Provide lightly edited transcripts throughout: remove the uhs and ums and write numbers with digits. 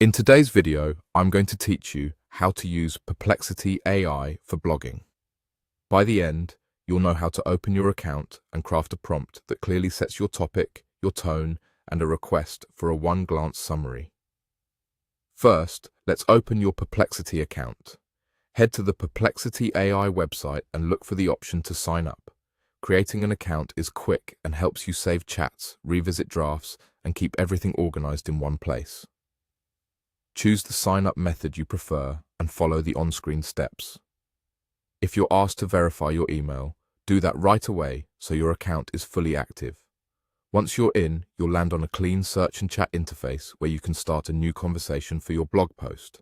In today's video, I'm going to teach you how to use Perplexity AI for blogging. By the end, you'll know how to open your account and craft a prompt that clearly sets your topic, your tone, and a request for a one-glance summary. First, let's open your Perplexity account. Head to the Perplexity AI website and look for the option to sign up. Creating an account is quick and helps you save chats, revisit drafts, and keep everything organized in one place. Choose the sign-up method you prefer and follow the on-screen steps. If you're asked to verify your email, do that right away so your account is fully active. Once you're in, you'll land on a clean search and chat interface where you can start a new conversation for your blog post.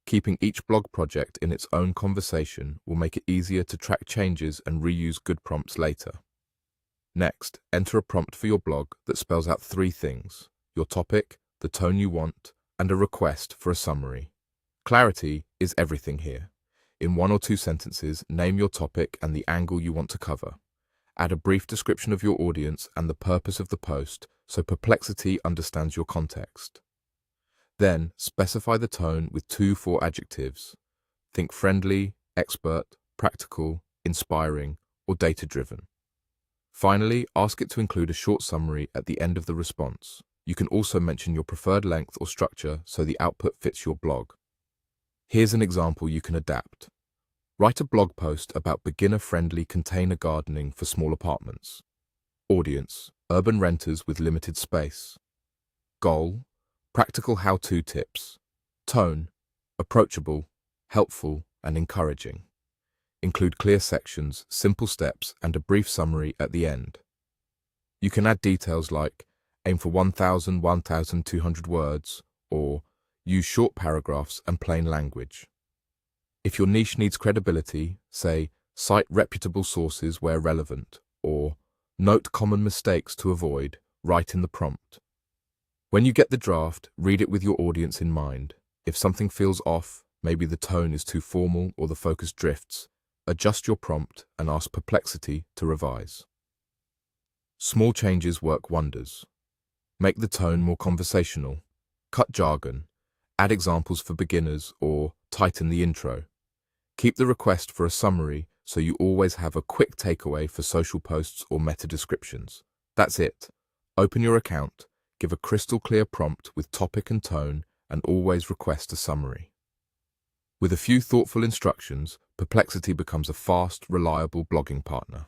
Keeping each blog project in its own conversation will make it easier to track changes and reuse good prompts later. Next, enter a prompt for your blog that spells out three things: your topic, the tone you want, and a request for a summary. Clarity is everything here. In 1 or 2 sentences, name your topic and the angle you want to cover. Add a brief description of your audience and the purpose of the post so Perplexity understands your context. Then, specify the tone with 2-4 adjectives. Think friendly, expert, practical, inspiring, or data-driven. Finally, ask it to include a short summary at the end of the response. You can also mention your preferred length or structure so the output fits your blog. Here's an example you can adapt. Write a blog post about beginner-friendly container gardening for small apartments. Audience: urban renters with limited space. Goal: practical how-to tips. Tone: approachable, helpful, and encouraging. Include clear sections, simple steps, and a brief summary at the end. You can add details like aim for 1,200 words, or use short paragraphs and plain language. If your niche needs credibility, say, cite reputable sources where relevant, or note common mistakes to avoid, write in the prompt. When you get the draft, read it with your audience in mind. If something feels off, maybe the tone is too formal or the focus drifts, adjust your prompt and ask Perplexity to revise. Small changes work wonders. Make the tone more conversational. Cut jargon. Add examples for beginners or tighten the intro. Keep the request for a summary so you always have a quick takeaway for social posts or meta descriptions. That's it. Open your account, give a crystal clear prompt with topic and tone, and always request a summary. With a few thoughtful instructions, Perplexity becomes a fast, reliable blogging partner.